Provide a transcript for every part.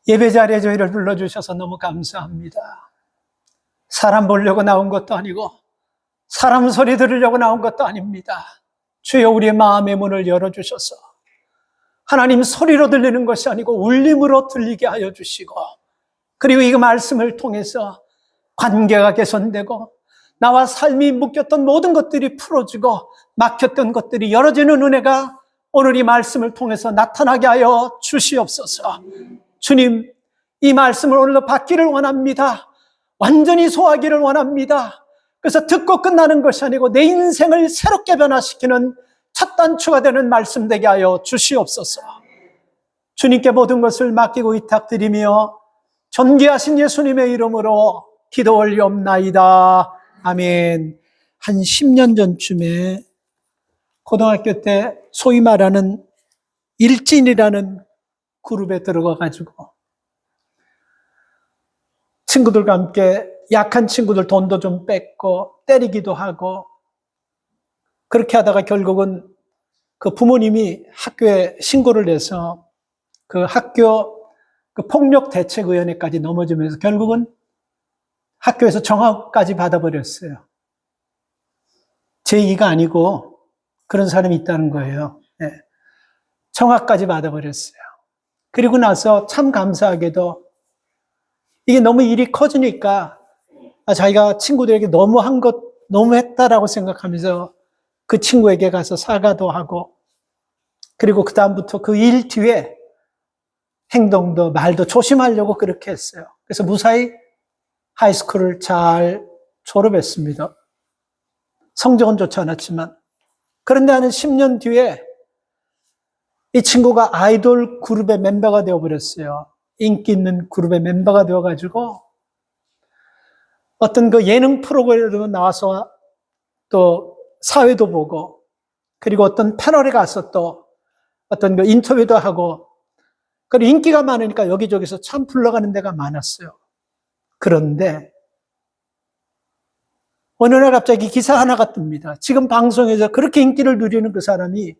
예배 자리에 저희를 불러주셔서 너무 감사합니다. 사람 보려고 나온 것도 아니고 사람 소리 들으려고 나온 것도 아닙니다. 주여, 우리의 마음의 문을 열어주셔서 하나님 소리로 들리는 것이 아니고 울림으로 들리게 하여 주시고, 그리고 이 말씀을 통해서 관계가 개선되고 나와 삶이 묶였던 모든 것들이 풀어지고 막혔던 것들이 열어지는 은혜가 오늘 이 말씀을 통해서 나타나게 하여 주시옵소서. 주님, 이 말씀을 오늘도 받기를 원합니다. 완전히 소화하기를 원합니다. 그래서 듣고 끝나는 것이 아니고 내 인생을 새롭게 변화시키는 첫 단추가 되는 말씀 되게 하여 주시옵소서. 주님께 모든 것을 맡기고 위탁드리며 존귀하신 예수님의 이름으로 기도 올리옵나이다. 아멘. 한 10년 전쯤에 고등학교 때 소위 말하는 일진이라는 그룹에 들어가가지고 친구들과 함께 약한 친구들 돈도 좀 뺏고 때리기도 하고, 그렇게 하다가 결국은 그 부모님이 학교에 신고를 해서 그 학교 그 폭력대책위원회까지 넘어지면서 결국은 학교에서 정학까지 받아버렸어요. 제 얘기가 아니고 그런 사람이 있다는 거예요. 네. 정학까지 받아버렸어요. 그리고 나서 참 감사하게도 이게 너무 일이 커지니까 자기가 친구들에게 너무했다라고 생각하면서 그 친구에게 가서 사과도 하고, 그리고 그 다음부터 그 일 뒤에 행동도 말도 조심하려고 그렇게 했어요. 그래서 무사히 하이스쿨을 잘 졸업했습니다. 성적은 좋지 않았지만. 그런데 한 10년 뒤에 이 친구가 아이돌 그룹의 멤버가 되어버렸어요. 인기 있는 그룹의 멤버가 되어가지고 어떤 그 예능 프로그램에 나와서 또 사회도 보고, 그리고 어떤 패널에 가서 또 어떤 그 인터뷰도 하고, 그리고 인기가 많으니까 여기저기서 참 불러가는 데가 많았어요. 그런데 어느 날 갑자기 기사 하나가 뜹니다. 지금 방송에서 그렇게 인기를 누리는 그 사람이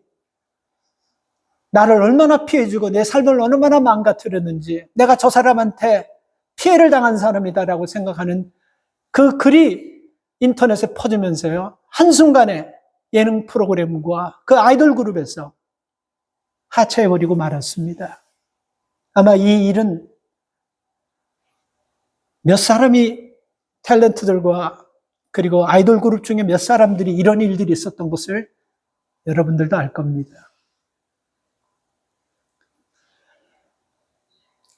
나를 얼마나 피해주고 내 삶을 얼마나 망가뜨렸는지, 내가 저 사람한테 피해를 당한 사람이다라고 생각하는 그 글이 인터넷에 퍼지면서요, 한순간에 예능 프로그램과 그 아이돌 그룹에서 하차해버리고 말았습니다. 아마 이 일은 몇 사람이 탤런트들과 그리고 아이돌 그룹 중에 몇 사람들이 이런 일들이 있었던 것을 여러분들도 알 겁니다.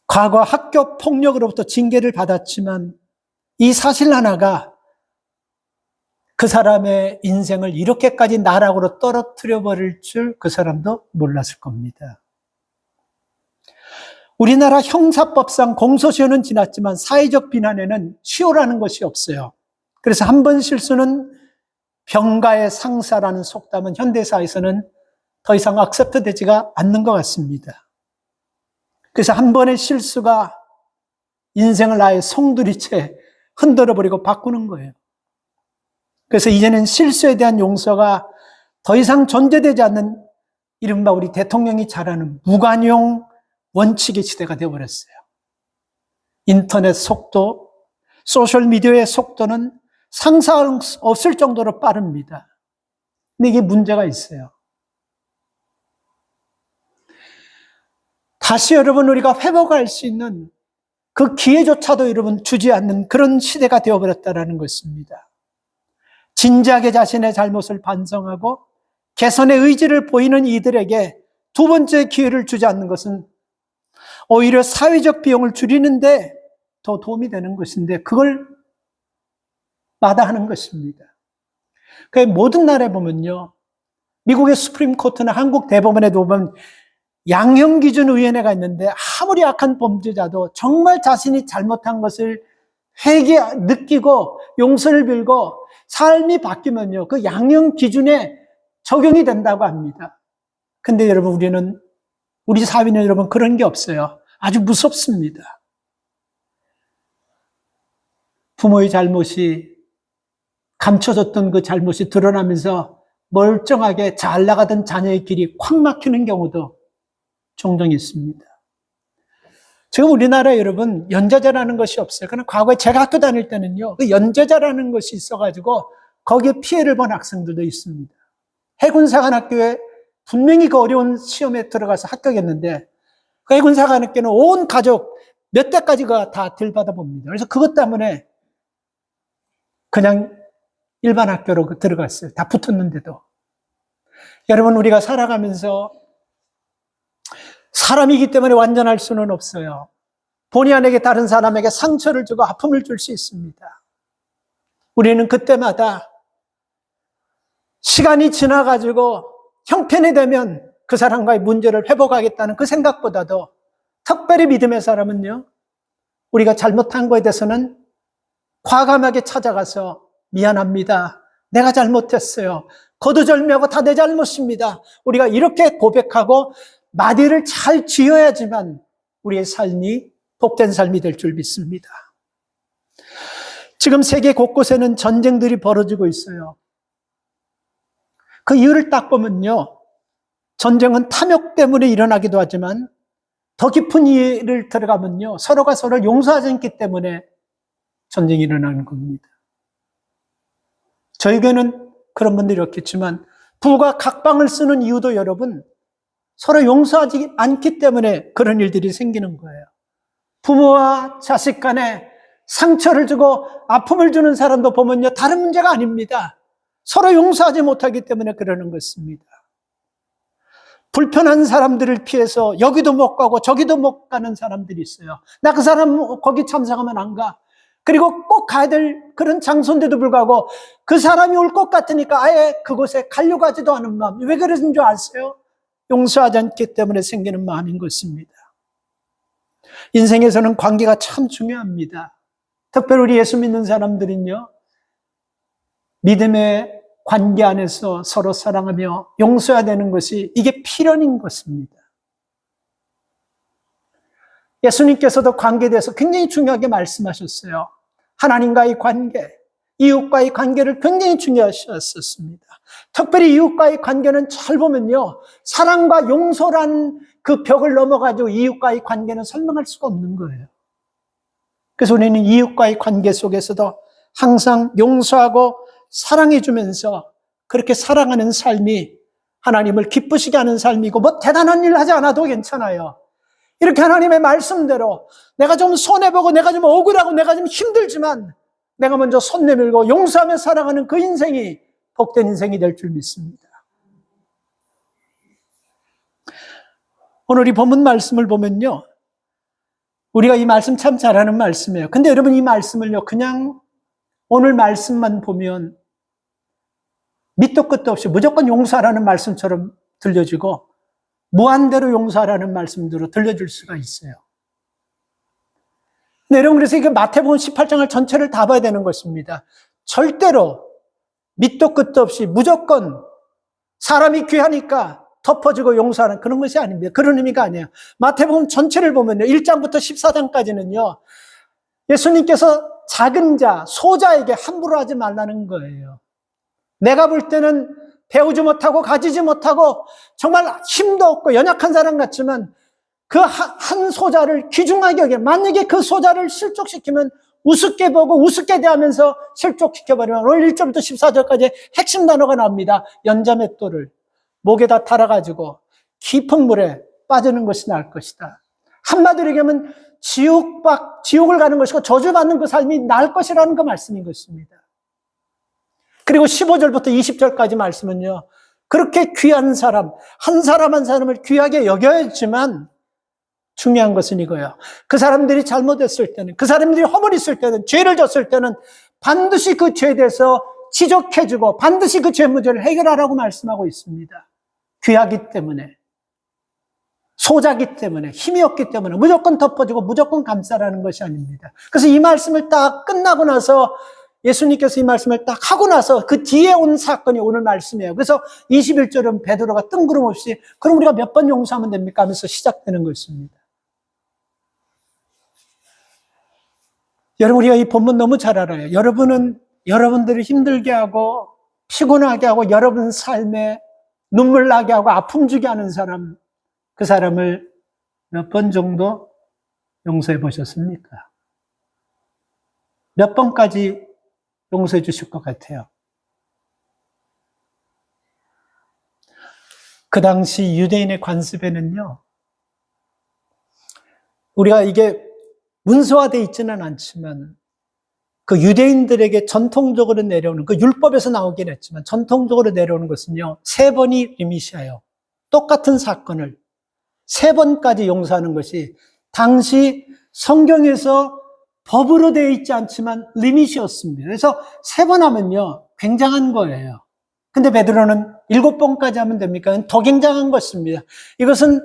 과거 학교 폭력으로부터 징계를 받았지만 이 사실 하나가 그 사람의 인생을 이렇게까지 나락으로 떨어뜨려 버릴 줄 그 사람도 몰랐을 겁니다. 우리나라 형사법상 공소시효는 지났지만 사회적 비난에는 시효라는 것이 없어요. 그래서 한 번 실수는 병가의 상사라는 속담은 현대사에서는 더 이상 액셉트 되지가 않는 것 같습니다. 그래서 한 번의 실수가 인생을 아예 송두리째 흔들어버리고 바꾸는 거예요. 그래서 이제는 실수에 대한 용서가 더 이상 존재되지 않는, 이른바 우리 대통령이 잘 아는 무관용 원칙의 시대가 되어버렸어요. 인터넷 속도, 소셜미디어의 속도는 상상할 수 없을 정도로 빠릅니다. 근데 이게 문제가 있어요. 다시 여러분 우리가 회복할 수 있는 그 기회조차도 여러분 주지 않는 그런 시대가 되어버렸다는 것입니다. 진지하게 자신의 잘못을 반성하고 개선의 의지를 보이는 이들에게 두 번째 기회를 주지 않는 것은 오히려 사회적 비용을 줄이는데 더 도움이 되는 것인데, 그걸 마다하는 것입니다. 그 모든 나라에 보면요, 미국의 수프림 코트나 한국 대법원에도 보면 양형기준위원회가 있는데 아무리 악한 범죄자도 정말 자신이 잘못한 것을 느끼고 용서를 빌고 삶이 바뀌면요, 그 양형기준에 적용이 된다고 합니다. 근데 여러분, 우리 사회는 여러분 그런 게 없어요. 아주 무섭습니다. 부모의 잘못이, 감춰졌던 그 잘못이 드러나면서 멀쩡하게 잘 나가던 자녀의 길이 콱 막히는 경우도 종종 있습니다. 지금 우리나라 여러분 연좌제라는 것이 없어요. 그러나 과거에 제가 학교 다닐 때는요, 그 연좌제라는 것이 있어가지고 거기에 피해를 본 학생들도 있습니다. 해군사관학교에 분명히 그 어려운 시험에 들어가서 합격했는데 그 해군사관학교는 온 가족 몇 대까지가 다 들받아 봅니다. 그래서 그것 때문에 그냥 일반 학교로 들어갔어요. 다 붙었는데도. 여러분, 우리가 살아가면서 사람이기 때문에 완전할 수는 없어요. 본의 아니게 다른 사람에게 상처를 주고 아픔을 줄 수 있습니다. 우리는 그때마다 시간이 지나가지고 형편이 되면 그 사람과의 문제를 회복하겠다는 그 생각보다도 특별히 믿음의 사람은요, 우리가 잘못한 거에 대해서는 과감하게 찾아가서 미안합니다. 내가 잘못했어요. 거두절미하고 다 내 잘못입니다. 우리가 이렇게 고백하고 마디를 잘 쥐어야지만 우리의 삶이 복된 삶이 될 줄 믿습니다. 지금 세계 곳곳에는 전쟁들이 벌어지고 있어요. 그 이유를 딱 보면요, 전쟁은 탐욕 때문에 일어나기도 하지만 더 깊은 이유를 들어가면요, 서로가 서로를 용서하지 않기 때문에 전쟁이 일어나는 겁니다. 저희 교회는 그런 분들이 없겠지만 부부가 각방을 쓰는 이유도 여러분, 서로 용서하지 않기 때문에 그런 일들이 생기는 거예요. 부모와 자식 간에 상처를 주고 아픔을 주는 사람도 보면요, 다른 문제가 아닙니다. 서로 용서하지 못하기 때문에 그러는 것입니다. 불편한 사람들을 피해서 여기도 못 가고 저기도 못 가는 사람들이 있어요. 나 그 사람 거기 참석하면 안 가. 그리고 꼭 가야 될 그런 장소인데도 불구하고 그 사람이 올 것 같으니까 아예 그곳에 가려고 하지도 않은 마음. 왜 그러는 줄 아세요? 용서하지 않기 때문에 생기는 마음인 것입니다. 인생에서는 관계가 참 중요합니다. 특별히 우리 예수 믿는 사람들은요, 믿음의 관계 안에서 서로 사랑하며 용서해야 되는 것이 이게 필연인 것입니다. 예수님께서도 관계에 대해서 굉장히 중요하게 말씀하셨어요. 하나님과의 관계, 이웃과의 관계를 굉장히 중요하셨습니다. 특별히 이웃과의 관계는 잘 보면요, 사랑과 용서라는 그 벽을 넘어가지고 이웃과의 관계는 설명할 수가 없는 거예요. 그래서 우리는 이웃과의 관계 속에서도 항상 용서하고 사랑해주면서 그렇게 사랑하는 삶이 하나님을 기쁘시게 하는 삶이고, 뭐 대단한 일 하지 않아도 괜찮아요. 이렇게 하나님의 말씀대로 내가 좀 손해보고 내가 좀 억울하고 내가 좀 힘들지만 내가 먼저 손 내밀고 용서하며 살아가는 그 인생이 복된 인생이 될 줄 믿습니다. 오늘 이 본문 말씀을 보면요, 우리가 이 말씀 참 잘하는 말씀이에요. 근데 여러분, 이 말씀을요, 그냥 오늘 말씀만 보면 밑도 끝도 없이 무조건 용서하라는 말씀처럼 들려지고 무한대로 용서하라는 말씀대로 들려줄 수가 있어요. 네, 여러분, 그래서 이게 마태복음 18장을 전체를 다 봐야 되는 것입니다. 절대로 밑도 끝도 없이 무조건 사람이 귀하니까 덮어주고 용서하는 그런 것이 아닙니다. 그런 의미가 아니에요. 마태복음 전체를 보면요, 1장부터 14장까지는요, 예수님께서 작은 자, 소자에게 함부로 하지 말라는 거예요. 내가 볼 때는 배우지 못하고 가지지 못하고 정말 힘도 없고 연약한 사람 같지만 그 한 소자를 귀중하게 여겨. 만약에 그 소자를 실족시키면 우습게 보고 우습게 대하면서 실족시켜버리면 오늘 1절부터 14절까지 핵심 단어가 나옵니다. 연자맷돌을 목에다 달아가지고 깊은 물에 빠지는 것이 나을 것이다. 한마디로 얘기하면 지옥을 가는 것이고 저주받는 그 삶이 나을 것이라는 그 말씀인 것입니다. 그리고 15절부터 20절까지 말씀은요, 그렇게 귀한 사람, 한 사람 한 사람을 귀하게 여겨야지만 중요한 것은 이거예요. 그 사람들이 잘못했을 때는, 그 사람들이 허물있을 때는, 죄를 졌을 때는 반드시 그 죄에 대해서 지적해주고 반드시 그 죄 문제를 해결하라고 말씀하고 있습니다. 귀하기 때문에, 소자기 때문에, 힘이 없기 때문에 무조건 덮어주고 무조건 감싸라는 것이 아닙니다. 그래서 이 말씀을 딱 끝나고 나서 예수님께서 이 말씀을 딱 하고 나서 그 뒤에 온 사건이 오늘 말씀이에요. 그래서 21절은 베드로가 뜬구름없이 그럼 우리가 몇 번 용서하면 됩니까? 하면서 시작되는 것입니다. 여러분, 우리가 이 본문 너무 잘 알아요. 여러분은 여러분들을 힘들게 하고 피곤하게 하고 여러분 삶에 눈물 나게 하고 아픔 주게 하는 사람, 그 사람을 몇 번 정도 용서해 보셨습니까? 몇 번까지 용서해 주실 것 같아요? 그 당시 유대인의 관습에는요, 우리가 이게 문서화되어 있지는 않지만 그 유대인들에게 전통적으로 내려오는, 그 율법에서 나오긴 했지만 전통적으로 내려오는 것은요, 3번이 리밋이에요. 똑같은 사건을 3번까지 용서하는 것이 당시 성경에서 법으로 되어 있지 않지만 리밋이었습니다. 그래서 3번 하면요, 굉장한 거예요. 근데 베드로는 7번까지 하면 됩니까? 더 굉장한 것입니다. 이것은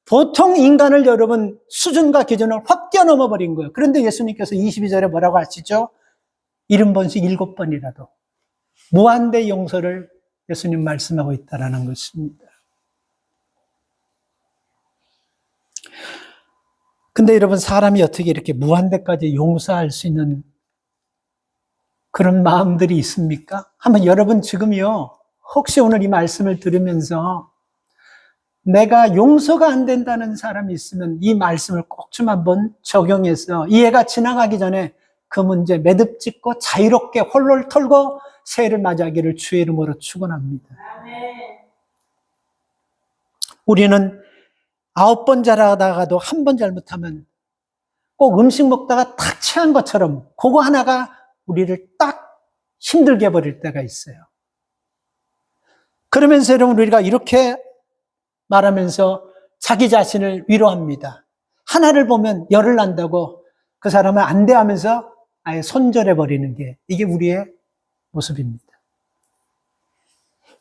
보통 인간을 여러분 수준과 기준을 확 뛰어넘어 버린 거예요. 그런데 예수님께서 22절에 뭐라고 하시죠? 70번씩 7번이라도 무한대 용서를 예수님 말씀하고 있다는 것입니다. 근데 여러분, 사람이 어떻게 이렇게 무한대까지 용서할 수 있는 그런 마음들이 있습니까? 한번 여러분 지금요, 혹시 오늘 이 말씀을 들으면서 내가 용서가 안 된다는 사람이 있으면 이 말씀을 꼭 좀 한번 적용해서 이 해가 지나가기 전에 그 문제 매듭 짓고 자유롭게 홀로를 털고 새해를 맞이하기를 주의 이름으로 축원합니다. 우리는 9번 잘하다가도 1번 잘못하면 꼭 음식 먹다가 탁 취한 것처럼 그거 하나가 우리를 딱 힘들게 해버릴 때가 있어요. 그러면서 여러분, 우리가 이렇게 말하면서 자기 자신을 위로합니다. 하나를 보면 열을 난다고 그 사람을 안 대하면서 아예 손절해버리는 게 이게 우리의 모습입니다.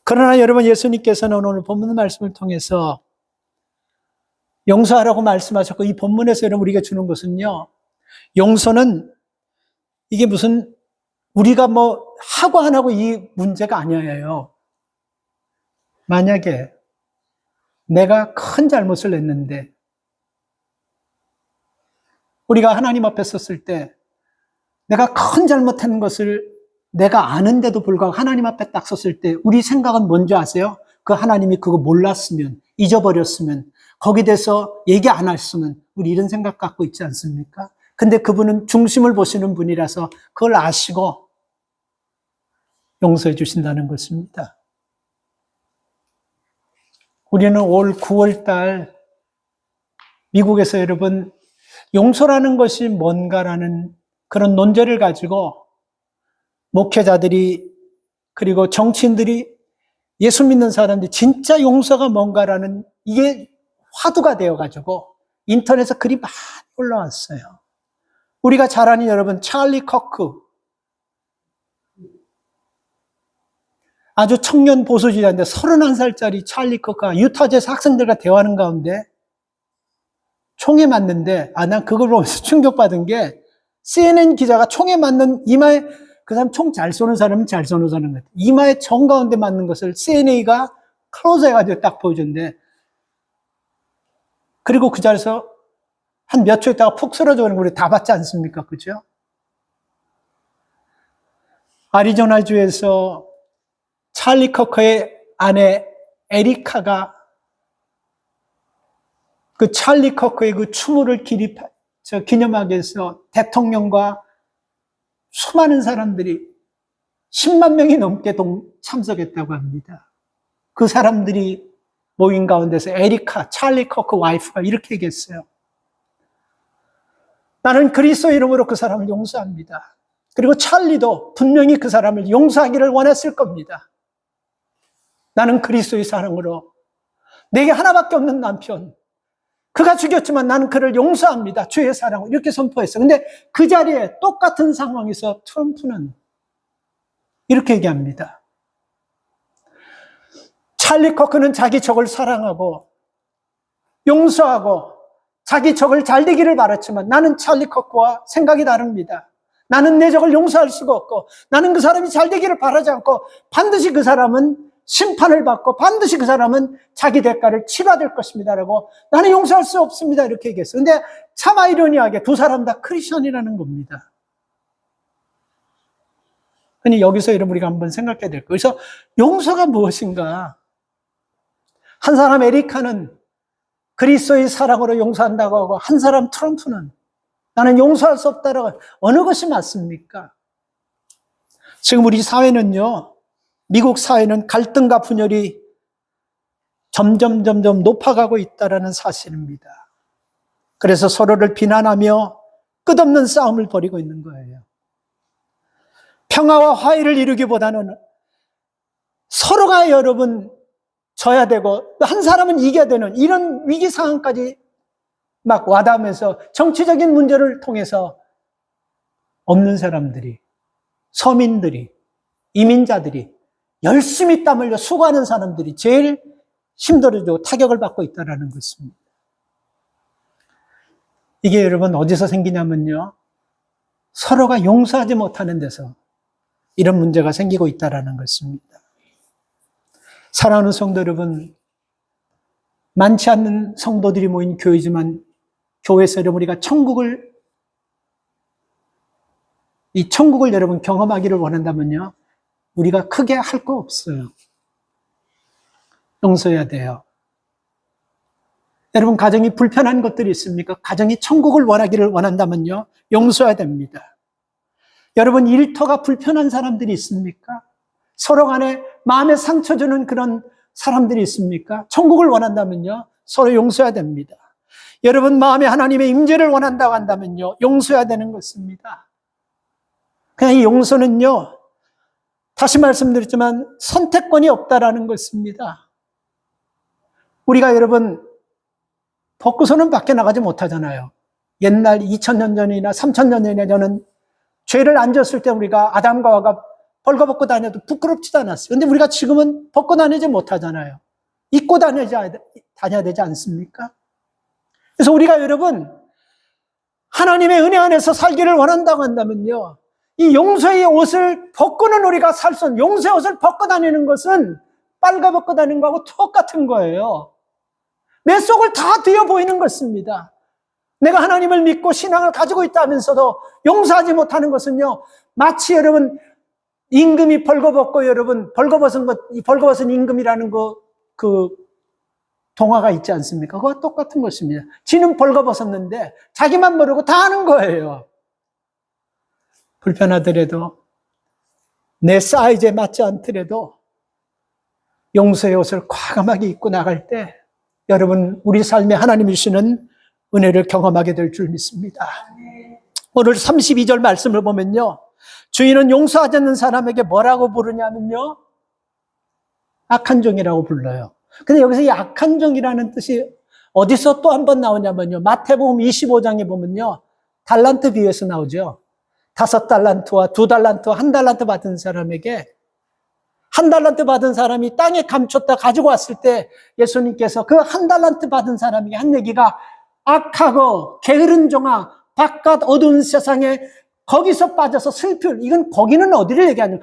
그러나 여러분, 예수님께서는 오늘 본문 말씀을 통해서 용서하라고 말씀하셨고, 이 본문에서 여러분 우리가 주는 것은요, 용서는 이게 무슨 우리가 뭐 하고 안 하고 이 문제가 아니에요. 만약에 내가 큰 잘못을 했는데 우리가 하나님 앞에 섰을 때 내가 큰 잘못한 것을 내가 아는데도 불구하고 하나님 앞에 딱 섰을 때 우리 생각은 뭔지 아세요? 그 하나님이 그거 몰랐으면, 잊어버렸으면, 거기에 대해서 얘기 안 했으면 우리 이런 생각 갖고 있지 않습니까? 근데 그분은 중심을 보시는 분이라서 그걸 아시고 용서해 주신다는 것입니다. 우리는 올 9월 달 미국에서 여러분 용서라는 것이 뭔가라는 그런 논제를 가지고 목회자들이 그리고 정치인들이 예수 믿는 사람들이 진짜 용서가 뭔가라는 이게 화두가 되어가지고 인터넷에 글이 많이 올라왔어요. 우리가 잘 아는 여러분 찰리 커크, 아주 청년 보수주의자인데 31살짜리 찰리 커크가 유타주에서 학생들과 대화하는 가운데 총에 맞는데, 난 그걸 보면서 충격받은 게 CNN 기자가 총에 맞는 이마에, 그 사람 총 잘 쏘는 사람은 잘 쏘는 사람 같아. 이마에 정가운데 맞는 것을 CNA가 클로즈 해가지고 딱 보여준대. 그리고 그 자리에서 한 몇 초 있다가 푹 쓰러져버리는 거 우리 다 봤지 않습니까? 그죠? 아리조나주에서 찰리 커커의 아내 에리카가 그 찰리 커커의 그 추모를 기념하기 위해서 대통령과 수많은 사람들이 10만 명이 넘게 참석했다고 합니다. 그 사람들이 모인 가운데서 에리카, 찰리 커커 와이프가 이렇게 얘기했어요. 나는 그리스도 이름으로 그 사람을 용서합니다. 그리고 찰리도 분명히 그 사람을 용서하기를 원했을 겁니다. 나는 그리스도의 사랑으로 내게 하나밖에 없는 남편, 그가 죽였지만 나는 그를 용서합니다. 주의 사랑으로 이렇게 선포했어요. 근데 그 자리에 똑같은 상황에서 트럼프는 이렇게 얘기합니다. 찰리 커크는 자기 적을 사랑하고 용서하고 자기 적을 잘 되기를 바랐지만 나는 찰리 커크와 생각이 다릅니다. 나는 내 적을 용서할 수가 없고 나는 그 사람이 잘 되기를 바라지 않고 반드시 그 사람은 심판을 받고 반드시 그 사람은 자기 대가를 치러야 될 것입니다. 라고 나는 용서할 수 없습니다. 이렇게 얘기했어요. 근데 참 아이러니하게 두 사람 다 크리스천이라는 겁니다. 그러니 여기서 여러분 우리가 한번 생각해야 될 거예요. 그래서 용서가 무엇인가? 한 사람 에리카는 그리스도의 사랑으로 용서한다고 하고 한 사람 트럼프는 나는 용서할 수 없다라고. 어느 것이 맞습니까? 지금 우리 사회는요, 미국 사회는 갈등과 분열이 점점 높아가고 있다는 사실입니다. 그래서 서로를 비난하며 끝없는 싸움을 벌이고 있는 거예요. 평화와 화해를 이루기보다는 서로가 여러분 져야 되고 한 사람은 이겨야 되는 이런 위기 상황까지 막 와닿으면서 정치적인 문제를 통해서 없는 사람들이, 서민들이, 이민자들이 열심히 땀 흘려 수고하는 사람들이 제일 힘들어지고 타격을 받고 있다는 것입니다. 이게 여러분 어디서 생기냐면요, 서로가 용서하지 못하는 데서 이런 문제가 생기고 있다는 것입니다. 사랑하는 성도 여러분, 많지 않는 성도들이 모인 교회지만 교회에서 여러분 우리가 이 천국을 여러분 경험하기를 원한다면요, 우리가 크게 할 거 없어요. 용서해야 돼요. 여러분 가정이 불편한 것들이 있습니까? 가정이 천국을 원하기를 원한다면요, 용서해야 됩니다. 여러분 일터가 불편한 사람들이 있습니까? 서로 간에 마음에 상처 주는 그런 사람들이 있습니까? 천국을 원한다면요, 서로 용서해야 됩니다. 여러분 마음에 하나님의 임재를 원한다고 한다면요, 용서해야 되는 것입니다. 그냥 이 용서는요, 다시 말씀드렸지만 선택권이 없다라는 것입니다. 우리가 여러분 벗고서는 밖에 나가지 못하잖아요. 옛날 2000년 전이나 3000년 전이나 저는 죄를 안 졌을 때 우리가 아담과 하와가 벌거벗고 다녀도 부끄럽지도 않았어요. 그런데 우리가 지금은 벗고 다니지 못하잖아요. 입고 다녀야 되지 않습니까? 그래서 우리가 여러분 하나님의 은혜 안에서 살기를 원한다고 한다면요, 이 용서의 옷을 벗고는 우리가 살 수 없는, 용서의 옷을 벗고 다니는 것은 빨가벗고 다니는 거하고 똑같은 거예요. 내 속을 다 뒤어 보이는 것입니다. 내가 하나님을 믿고 신앙을 가지고 있다면서도 용서하지 못하는 것은요, 마치 여러분 임금이 벌거벗고 여러분 벌거벗은 임금이라는 그 동화가 있지 않습니까? 그거 똑같은 것입니다. 지는 벌거벗었는데 자기만 모르고 다 하는 거예요. 불편하더라도 내 사이즈에 맞지 않더라도 용서의 옷을 과감하게 입고 나갈 때 여러분 우리 삶에 하나님이 주시는 은혜를 경험하게 될 줄 믿습니다. 오늘 32절 말씀을 보면요, 주인은 용서하지 않는 사람에게 뭐라고 부르냐면요, 악한 종이라고 불러요. 근데 여기서 이 악한 종이라는 뜻이 어디서 또 한 번 나오냐면요, 마태복음 25장에 보면요, 달란트 비유에서 나오죠. 5달란트와 2달란트와 1달란트 받은 사람에게, 1달란트 받은 사람이 땅에 감췄다 가지고 왔을 때 예수님께서 그 1달란트 받은 사람에게 한 얘기가, 악하고 게으른 종아, 바깥 어두운 세상에 거기서 빠져서 이건 거기는 어디를 얘기하냐,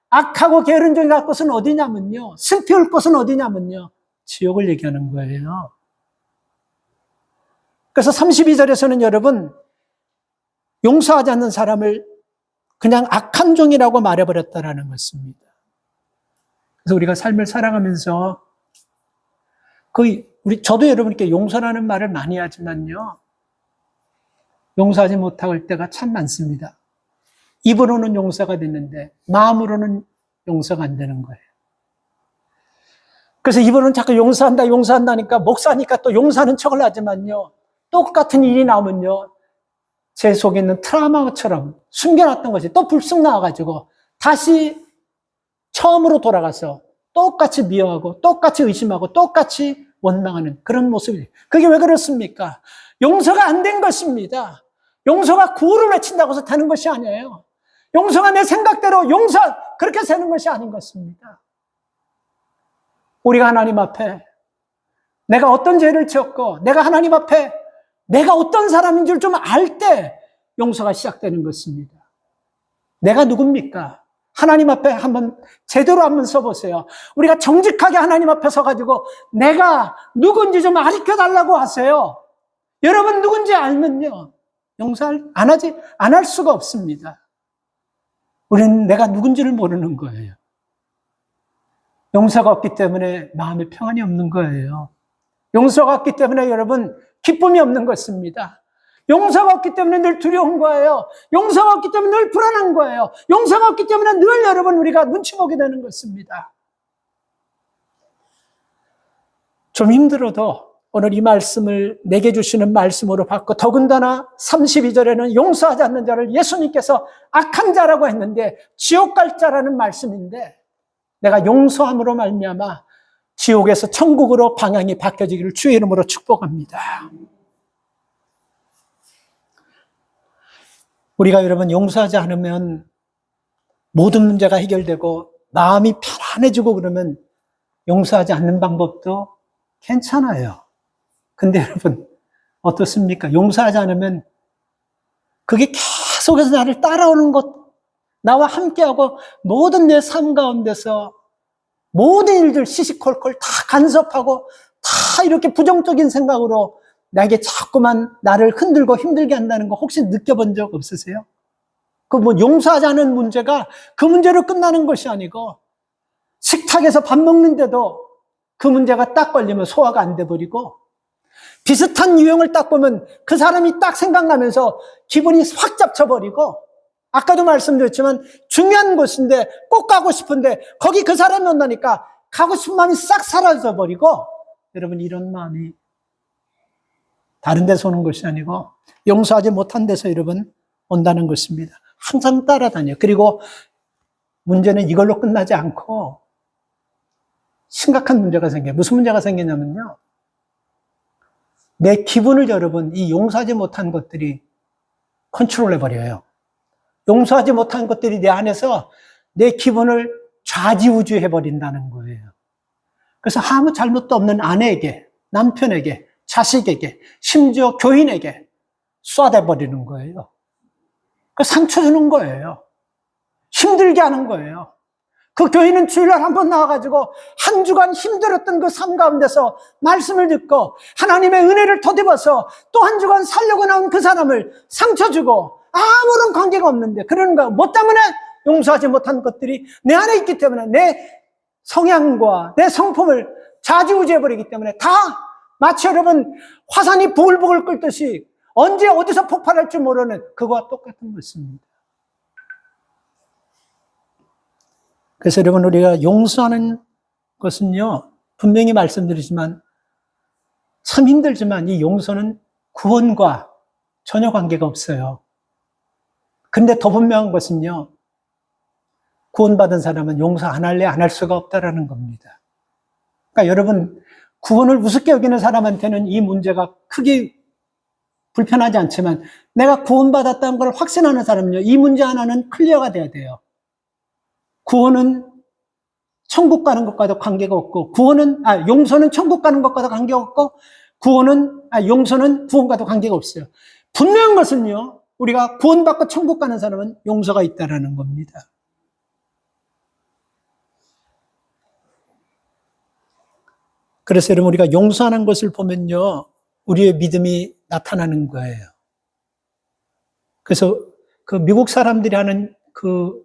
악하고 게으른 종이 갈 곳은 어디냐면요, 슬피 울 곳은 어디냐면요, 지옥을 얘기하는 거예요. 그래서 32절에서는 여러분 용서하지 않는 사람을 그냥 악한 종이라고 말해버렸다라는 것입니다. 그래서 우리가 삶을 살아가면서 저도 여러분께 용서라는 말을 많이 하지만요, 용서하지 못할 때가 참 많습니다. 입으로는 용서가 됐는데 마음으로는 용서가 안 되는 거예요. 그래서 입으로는 자꾸 용서한다니까 목사니까 또 용서하는 척을 하지만요, 똑같은 일이 나오면요, 제 속에 있는 트라우마처럼 숨겨놨던 것이 또 불쑥 나와가지고 다시 처음으로 돌아가서 똑같이 미워하고 똑같이 의심하고 똑같이 원망하는 그런 모습이, 그게 왜 그렇습니까? 용서가 안 된 것입니다. 용서가 구호를 외친다고 해서 되는 것이 아니에요. 용서가 내 생각대로 그렇게 되는 것이 아닌 것입니다. 우리가 하나님 앞에 내가 어떤 죄를 지었고 내가 하나님 앞에 내가 어떤 사람인 줄 좀 알 때 용서가 시작되는 것입니다. 내가 누굽니까? 하나님 앞에 제대로 한번 서보세요. 우리가 정직하게 하나님 앞에 서가지고 내가 누군지 좀 가르쳐달라고 하세요. 여러분 누군지 알면요, 용서 안 할 수가 없습니다. 우리는 내가 누군지를 모르는 거예요. 용서가 없기 때문에 마음에 평안이 없는 거예요. 용서가 없기 때문에 여러분 기쁨이 없는 것입니다. 용서가 없기 때문에 늘 두려운 거예요. 용서가 없기 때문에 늘 불안한 거예요. 용서가 없기 때문에 늘 여러분 우리가 눈치 보게 되는 것입니다. 좀 힘들어도 오늘 이 말씀을 내게 주시는 말씀으로 받고, 더군다나 32절에는 용서하지 않는 자를 예수님께서 악한 자라고 했는데 지옥 갈 자라는 말씀인데, 내가 용서함으로 말미암아 지옥에서 천국으로 방향이 바뀌어지기를 주의 이름으로 축복합니다. 우리가 여러분 용서하지 않으면 모든 문제가 해결되고 마음이 편안해지고 그러면 용서하지 않는 방법도 괜찮아요. 근데 여러분 어떻습니까? 용서하지 않으면 그게 계속해서 나를 따라오는 것, 나와 함께하고 모든 내 삶 가운데서 모든 일들 시시콜콜 다 간섭하고 다 이렇게 부정적인 생각으로 나에게 자꾸만 나를 흔들고 힘들게 한다는 거 혹시 느껴본 적 없으세요? 그 뭐 용서하지 않은 문제가 그 문제로 끝나는 것이 아니고, 식탁에서 밥 먹는데도 그 문제가 딱 걸리면 소화가 안 돼버리고, 비슷한 유형을 딱 보면 그 사람이 딱 생각나면서 기분이 확 잡쳐버리고, 아까도 말씀드렸지만 중요한 곳인데 꼭 가고 싶은데 거기 그 사람이 온다니까 가고 싶은 마음이 싹 사라져버리고, 여러분 이런 마음이 다른 데서 오는 것이 아니고 용서하지 못한 데서 여러분 온다는 것입니다. 항상 따라다녀요. 그리고 문제는 이걸로 끝나지 않고 심각한 문제가 생겨요. 무슨 문제가 생기냐면요, 내 기분을 여러분 이 용서하지 못한 것들이 컨트롤해버려요. 용서하지 못한 것들이 내 안에서 내 기분을 좌지우지해버린다는 거예요. 그래서 아무 잘못도 없는 아내에게, 남편에게, 자식에게, 심지어 교인에게 쏟아버리는 거예요. 그 상처 주는 거예요. 힘들게 하는 거예요. 그 교인은 주일날 한번 나와가지고 한 주간 힘들었던 그 삶 가운데서 말씀을 듣고 하나님의 은혜를 더입어서 또 한 주간 살려고 나온 그 사람을 상처 주고 아무런 관계가 없는데, 그런가 뭐 때문에? 용서하지 못한 것들이 내 안에 있기 때문에, 내 성향과 내 성품을 좌지우지해버리기 때문에, 다 마치 여러분 화산이 부글부글 끓듯이 언제 어디서 폭발할 줄 모르는 그거와 똑같은 것입니다. 그래서 여러분 우리가 용서하는 것은요, 분명히 말씀드리지만 참 힘들지만 이 용서는 구원과 전혀 관계가 없어요. 근데 더 분명한 것은요, 구원받은 사람은 용서 안 할래 안 할 수가 없다라는 겁니다. 그러니까 여러분 구원을 우습게 여기는 사람한테는 이 문제가 크게 불편하지 않지만, 내가 구원받았다는 걸 확신하는 사람은요, 이 문제 하나는 클리어가 돼야 돼요. 구원은 천국 가는 것과도 관계가 없고, 용서는 천국 가는 것과도 관계가 없고, 용서는 구원과도 관계가 없어요. 분명한 것은요, 우리가 구원받고 천국 가는 사람은 용서가 있다라는 겁니다. 그래서 여러분 우리가 용서하는 것을 보면요, 우리의 믿음이 나타나는 거예요. 그래서 그 미국 사람들이 하는 그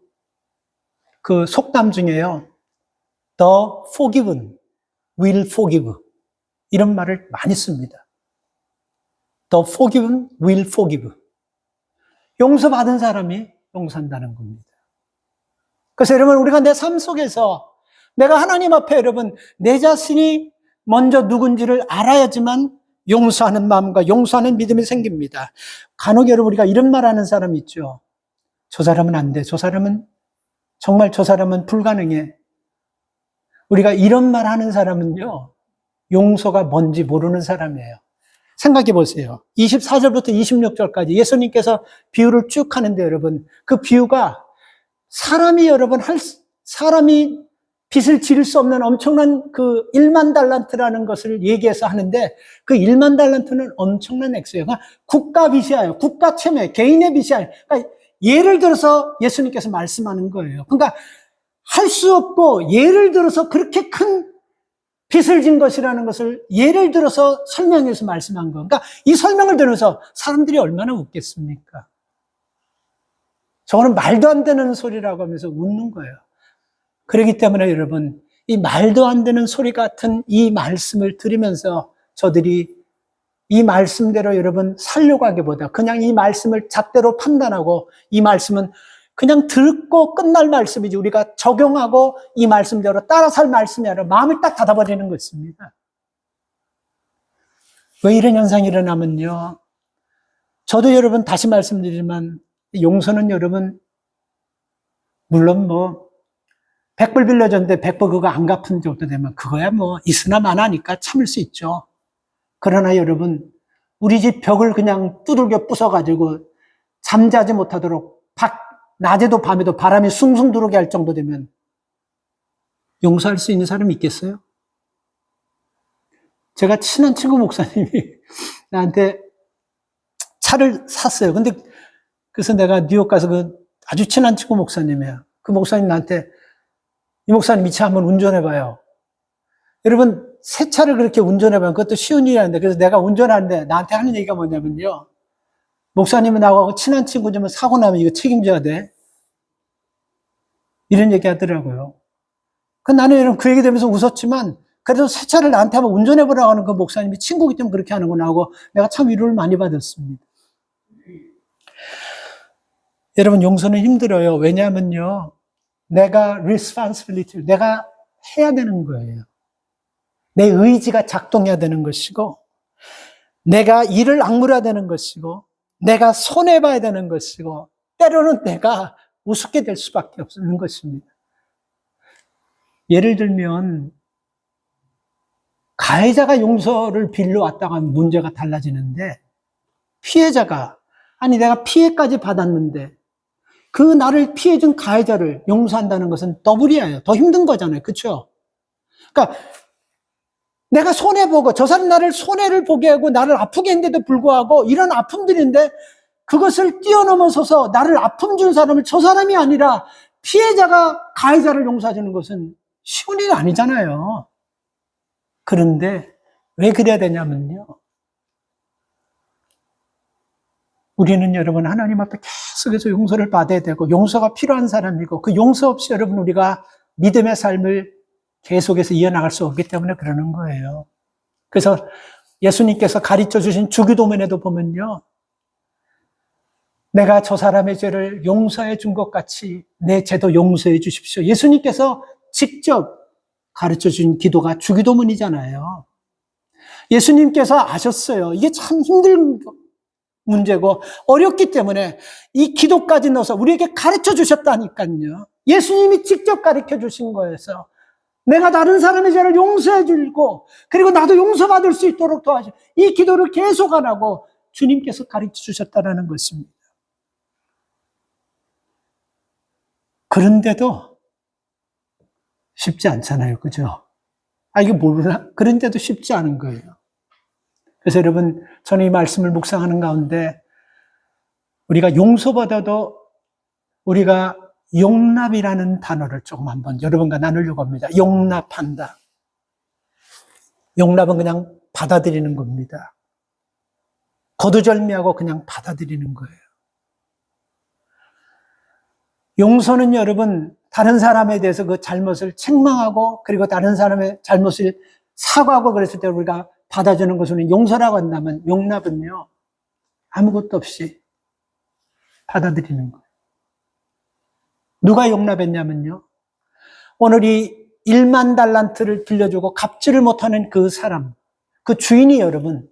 속담 중에요, The forgiven will forgive, 이런 말을 많이 씁니다. The forgiven will forgive. 용서받은 사람이 용서한다는 겁니다. 그래서 여러분 우리가 내 삶 속에서 내가 하나님 앞에 여러분 내 자신이 먼저 누군지를 알아야지만 용서하는 마음과 용서하는 믿음이 생깁니다. 간혹 여러분 우리가 이런 말 하는 사람 있죠. 저 사람은 안 돼. 저 사람은 불가능해. 우리가 이런 말 하는 사람은요, 용서가 뭔지 모르는 사람이에요. 생각해 보세요. 24절부터 26절까지 예수님께서 비유를 쭉 하는데 여러분, 그 비유가 사람이 빚을 지를 수 없는 엄청난 그 1만 달란트라는 것을 얘기해서 하는데, 그 1만 달란트는 엄청난 액수예요. 그러니까 국가 빚이 아니에요. 국가 채무, 개인의 빚이 아니에요. 그러니까 예를 들어서 예수님께서 말씀하는 거예요. 그러니까 할 수 없고 예를 들어서 그렇게 큰 빚을 진 것이라는 것을 예를 들어서 설명해서 말씀한 거. 그러니까 이 설명을 들으면서 사람들이 얼마나 웃겠습니까? 저거는 말도 안 되는 소리라고 하면서 웃는 거예요. 그렇기 때문에 여러분, 이 말도 안 되는 소리 같은 이 말씀을 들으면서 저들이 이 말씀대로 여러분 살려고 하기보다 그냥 이 말씀을 잣대로 판단하고 이 말씀은 그냥 듣고 끝날 말씀이지 우리가 적용하고 이 말씀대로 따라 살 말씀이 아니라 마음을 딱 닫아버리는 것입니다. 왜 이런 현상이 일어나면요. 저도 여러분 다시 말씀드리지만 용서는 여러분 물론 뭐 100불 빌려줬는데 100불 그거 안 갚은 정도 되면 그거야 뭐 있으나 마나니까 참을 수 있죠. 그러나 여러분 우리 집 벽을 그냥 두들겨 부숴가지고 잠자지 못하도록 낮에도 밤에도 바람이 숭숭 들어오게 할 정도 되면 용서할 수 있는 사람이 있겠어요? 제가 친한 친구 목사님이 나한테 차를 샀어요. 근데 그래서 내가 뉴욕 가서 그 아주 친한 친구 목사님이에요. 그 목사님 나한테 이 목사님 이 차 한번 운전해봐요. 여러분 새 차를 그렇게 운전해봐요. 그것도 쉬운 일이 아닌데 그래서 내가 운전하는데 나한테 하는 얘기가 뭐냐면요. 목사님은 나하고 친한 친구지만 사고 나면 이거 책임져야 돼. 이런 얘기 하더라고요. 나는 여러분 그 얘기 들으면서 웃었지만 그래도 새 차를 나한테 한번 운전해보라고 하는 그 목사님이 친구기 때문에 그렇게 하는구나 하고 내가 참 위로를 많이 받았습니다. 여러분 용서는 힘들어요. 왜냐하면요. 내가 responsibility, 내가 해야 되는 거예요. 내 의지가 작동해야 되는 것이고 내가 이를 악물어야 되는 것이고 내가 손해봐야 되는 것이고 때로는 내가 우습게 될 수밖에 없는 것입니다. 예를 들면 가해자가 용서를 빌려왔다고 하면 문제가 달라지는데 피해자가 아니 내가 피해까지 받았는데 그 나를 피해준 가해자를 용서한다는 것은 더블이에요. 더 힘든 거잖아요. 그렇죠? 그러니까 내가 손해보고 저 사람 나를 손해를 보게 하고 나를 아프게 했는데도 불구하고 이런 아픔들인데 그것을 뛰어넘어서서 나를 아픔 준 사람을 저 사람이 아니라 피해자가 가해자를 용서해주는 것은 쉬운 일이 아니잖아요. 그런데 왜 그래야 되냐면요. 우리는 여러분 하나님 앞에 계속해서 용서를 받아야 되고 용서가 필요한 사람이고 그 용서 없이 여러분 우리가 믿음의 삶을 계속해서 이어나갈 수 없기 때문에 그러는 거예요. 그래서 예수님께서 가르쳐 주신 주기도문에도 보면요. 내가 저 사람의 죄를 용서해 준 것 같이 내 죄도 용서해 주십시오. 예수님께서 직접 가르쳐 준 기도가 주기도문이잖아요. 예수님께서 아셨어요. 이게 참 힘든 문제고 어렵기 때문에 이 기도까지 넣어서 우리에게 가르쳐 주셨다니까요. 예수님이 직접 가르쳐 주신 거여서 내가 다른 사람의 죄를 용서해 주고 그리고 나도 용서받을 수 있도록 도와주시고 이 기도를 계속 안 하고 주님께서 가르쳐 주셨다는 것입니다. 그런데도 쉽지 않잖아요. 그죠? 이거 모르나? 그런데도 쉽지 않은 거예요. 그래서 여러분, 저는 이 말씀을 묵상하는 가운데 우리가 용서보다도 우리가 용납이라는 단어를 조금 한번 여러분과 나누려고 합니다. 용납한다. 용납은 그냥 받아들이는 겁니다. 거두절미하고 그냥 받아들이는 거예요. 용서는 여러분 다른 사람에 대해서 그 잘못을 책망하고 그리고 다른 사람의 잘못을 사과하고 그랬을 때 우리가 받아주는 것은 용서라고 한다면 용납은요 아무것도 없이 받아들이는 거예요. 누가 용납했냐면요 오늘 이 1만 달란트를 빌려주고 갚지를 못하는 그 사람, 그 주인이 여러분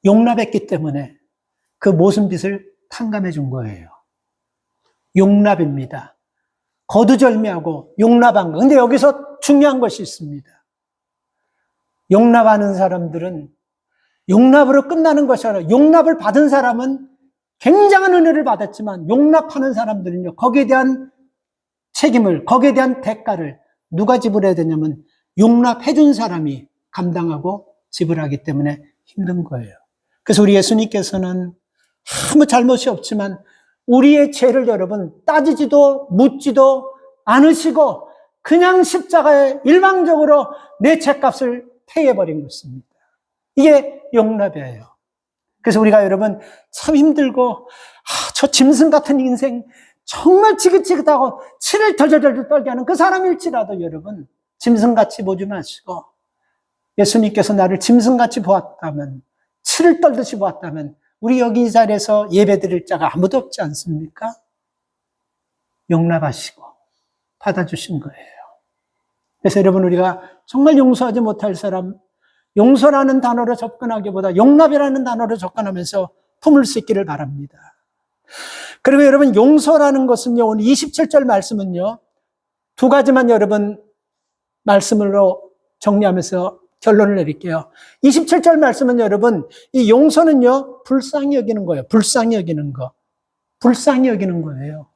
용납했기 때문에 그 모든 빚을 탕감해 준 거예요. 용납입니다. 거두절미하고 용납한 거. 근데 여기서 중요한 것이 있습니다. 용납하는 사람들은 용납으로 끝나는 것이 아니라 용납을 받은 사람은 굉장한 은혜를 받았지만 용납하는 사람들은요. 거기에 대한 책임을, 거기에 대한 대가를 누가 지불해야 되냐면 용납해 준 사람이 감당하고 지불하기 때문에 힘든 거예요. 그래서 우리 예수님께서는 아무 잘못이 없지만 우리의 죄를 여러분 따지지도 묻지도 않으시고 그냥 십자가에 일방적으로 내 죄값을 페이해버린 것입니다. 이게 용납이에요. 그래서 우리가 여러분 참 힘들고 저 짐승 같은 인생 정말 지긋지긋하고 치를 덜덜덜 떨게 하는 그 사람일지라도 여러분 짐승같이 보지 마시고 예수님께서 나를 짐승같이 보았다면 치를 떨듯이 보았다면 우리 여기 이 자리에서 예배드릴 자가 아무도 없지 않습니까? 용납하시고 받아주신 거예요. 그래서 여러분, 우리가 정말 용서하지 못할 사람, 용서라는 단어로 접근하기보다 용납이라는 단어로 접근하면서 품을 수 있기를 바랍니다. 그리고 여러분, 용서라는 것은요, 오늘 27절 말씀은요, 두 가지만 여러분 말씀으로 정리하면서 결론을 내릴게요. 27절 말씀은 여러분, 이 용서는요, 불쌍히 여기는 거예요. 불쌍히 여기는 거. 불쌍히 여기는 거예요.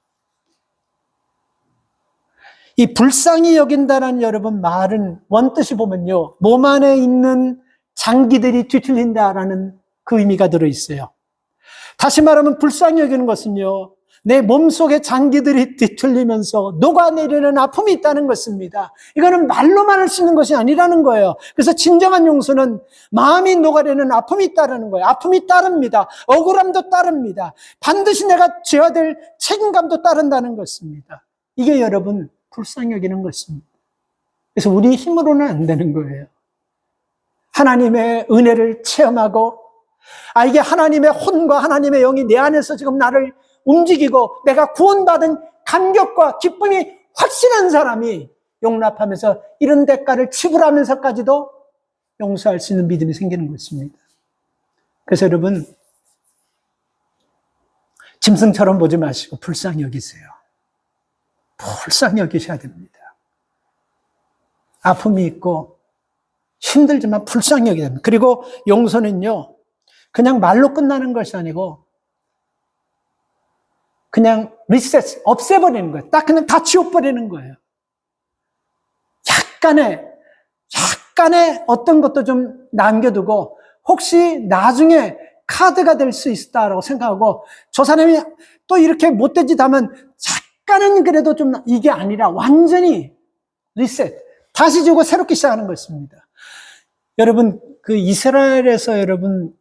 이 불쌍히 여긴다는 여러분 말은 원뜻이 보면요, 몸 안에 있는 장기들이 뒤틀린다라는 그 의미가 들어있어요. 다시 말하면 불쌍히 여기는 것은요, 내 몸속에 장기들이 뒤틀리면서 녹아내리는 아픔이 있다는 것입니다. 이거는 말로만 할 수 있는 것이 아니라는 거예요. 그래서 진정한 용서는 마음이 녹아내리는 아픔이 있다는 거예요. 아픔이 따릅니다. 억울함도 따릅니다. 반드시 내가 져야 될 책임감도 따른다는 것입니다. 이게 여러분 불쌍히 여기는 것입니다. 그래서 우리 힘으로는 안 되는 거예요. 하나님의 은혜를 체험하고, 이게 하나님의 혼과 하나님의 영이 내 안에서 지금 나를 움직이고 내가 구원받은 감격과 기쁨이 확신한 사람이 용납하면서 이런 대가를 지불하면서까지도 용서할 수 있는 믿음이 생기는 것입니다. 그래서 여러분, 짐승처럼 보지 마시고 불쌍히 여기세요. 불쌍히 여기셔야 됩니다. 아픔이 있고 힘들지만 불쌍히 여기셔야 됩니다. 그리고 용서는요, 그냥 말로 끝나는 것이 아니고 그냥 리셋, 없애버리는 거예요. 딱 그냥 다 지워버리는 거예요. 약간의 어떤 것도 좀 남겨두고 혹시 나중에 카드가 될 수 있다라고 생각하고, 저 사람이 또 이렇게 못된 짓 하면 약간은 그래도 좀, 이게 아니라 완전히 리셋, 다시 지고 새롭게 시작하는 것입니다. 여러분, 그 이스라엘에서 여러분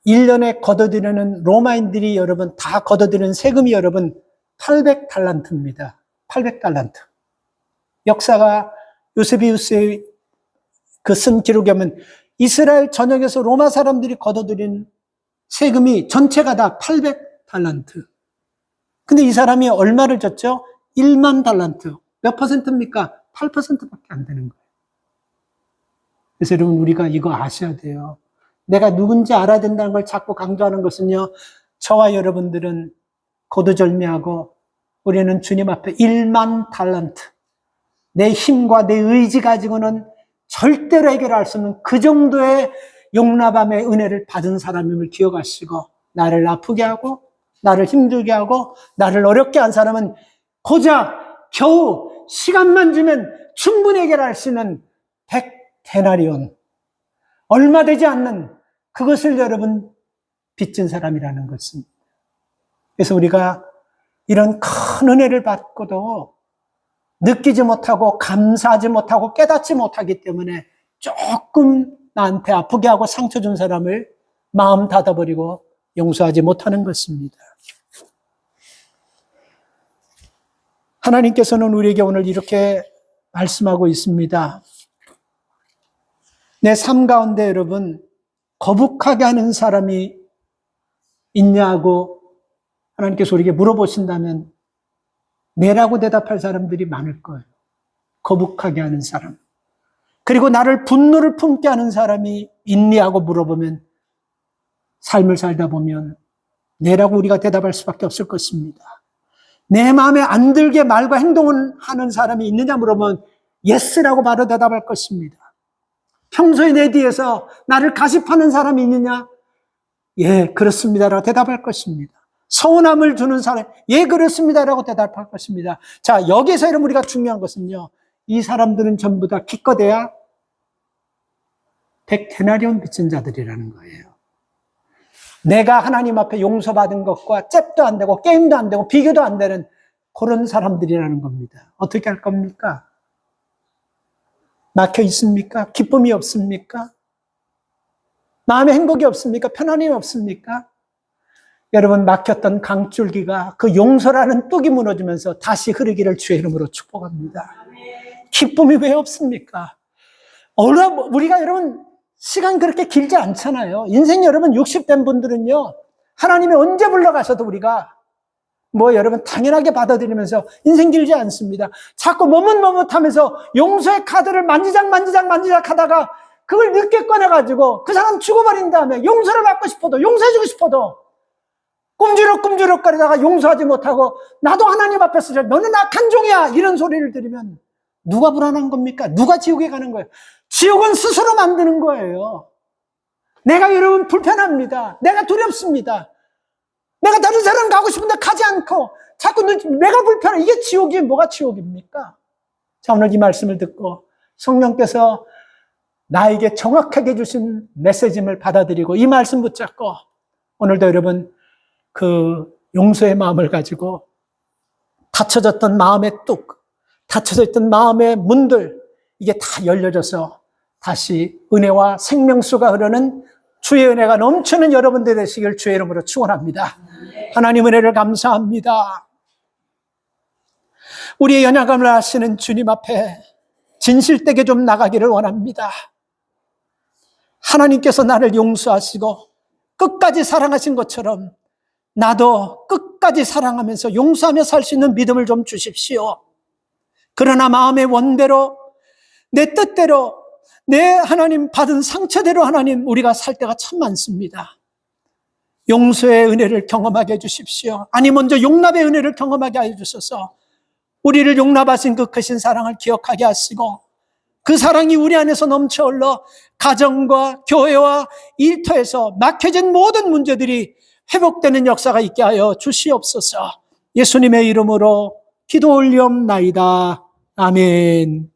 1년에 걷어들이는 로마인들이 여러분 다 걷어들이는 세금이 여러분 800달란트입니다. 800달란트. 역사가 요세비우스의 그 쓴 기록에 보면 이스라엘 전역에서 로마 사람들이 걷어들인 세금이 전체가 다 800달란트. 근데 이 사람이 얼마를 줬죠? 1만 달란트. 몇 퍼센트입니까? 8%밖에 안 되는 거예요. 그래서 여러분, 우리가 이거 아셔야 돼요. 내가 누군지 알아야 된다는 걸 자꾸 강조하는 것은요, 저와 여러분들은 거두절미하고 우리는 주님 앞에 1만 달란트, 내 힘과 내 의지 가지고는 절대로 해결할 수 없는 그 정도의 용납함의 은혜를 받은 사람임을 기억하시고, 나를 아프게 하고 나를 힘들게 하고 나를 어렵게 한 사람은 고작 겨우 시간만 주면 충분히 해결할 수 있는 100데나리온, 얼마 되지 않는 그것을 여러분 빚진 사람이라는 것입니다. 그래서 우리가 이런 큰 은혜를 받고도 느끼지 못하고 감사하지 못하고 깨닫지 못하기 때문에 조금 나한테 아프게 하고 상처 준 사람을 마음 닫아버리고 용서하지 못하는 것입니다. 하나님께서는 우리에게 오늘 이렇게 말씀하고 있습니다. 내 삶 가운데 여러분 거북하게 하는 사람이 있냐고 하나님께서 우리에게 물어보신다면 네라고 대답할 사람들이 많을 거예요. 거북하게 하는 사람. 그리고 나를 분노를 품게 하는 사람이 있냐고 물어보면 삶을 살다 보면 네라고 우리가 대답할 수밖에 없을 것입니다. 내 마음에 안 들게 말과 행동을 하는 사람이 있느냐 물어보면 예스라고 바로 대답할 것입니다. 평소에 내 뒤에서 나를 가십하는 사람이 있느냐? 예, 그렇습니다라고 대답할 것입니다. 서운함을 주는 사람, 예, 그렇습니다라고 대답할 것입니다. 자, 여기에서 여러분 우리가 중요한 것은요, 이 사람들은 전부 다 기껏해야 100데나리온 빚진 자들이라는 거예요. 내가 하나님 앞에 용서받은 것과 잽도 안 되고 게임도 안 되고 비교도 안 되는 그런 사람들이라는 겁니다. 어떻게 할 겁니까? 막혀 있습니까? 기쁨이 없습니까? 마음에 행복이 없습니까? 편안함이 없습니까? 여러분, 막혔던 강줄기가 그 용서라는 뚝이 무너지면서 다시 흐르기를 주의 이름으로 축복합니다. 기쁨이 왜 없습니까? 우리가 여러분 시간 그렇게 길지 않잖아요. 인생 여러분 60된 분들은요, 하나님이 언제 불러가셔도 우리가 여러분 당연하게 받아들이면서 인생 길지 않습니다. 자꾸 머뭇머뭇하면서 용서의 카드를 만지작 하다가 그걸 늦게 꺼내가지고 그 사람 죽어버린 다음에 용서를 받고 싶어도, 용서해주고 싶어도 꿈주럭거리다가 용서하지 못하고 나도 하나님 앞에서 너는 악한 종이야 이런 소리를 들으면 누가 불안한 겁니까? 누가 지옥에 가는 거예요? 지옥은 스스로 만드는 거예요. 내가 여러분 불편합니다. 내가 두렵습니다. 내가 다른 사람 가고 싶은데 가지 않고 자꾸 내가 불편해. 이게 지옥이 뭐가 지옥입니까? 자, 오늘 이 말씀을 듣고 성령께서 나에게 정확하게 주신 메시지를 받아들이고 이 말씀 붙잡고 오늘도 여러분 그 용서의 마음을 가지고 닫혀졌던 마음의 뚝, 닫혀져 있던 마음의 문들 이게 다 열려져서 다시 은혜와 생명수가 흐르는 주의 은혜가 넘치는 여러분들 되시길 주의 이름으로 축원합니다. 하나님 은혜를 감사합니다. 우리의 연약함을 아시는 주님 앞에 진실되게 좀 나가기를 원합니다. 하나님께서 나를 용서하시고 끝까지 사랑하신 것처럼 나도 끝까지 사랑하면서 용서하며 살 수 있는 믿음을 좀 주십시오. 그러나 마음의 원대로 내 뜻대로 내 하나님 받은 상처대로 하나님 우리가 살 때가 참 많습니다. 용서의 은혜를 경험하게 해주십시오. 아니 먼저 용납의 은혜를 경험하게 해주셔서 우리를 용납하신 그 크신 사랑을 기억하게 하시고 그 사랑이 우리 안에서 넘쳐 흘러 가정과 교회와 일터에서 막혀진 모든 문제들이 회복되는 역사가 있게 하여 주시옵소서. 예수님의 이름으로 기도 올리옵나이다. 아멘.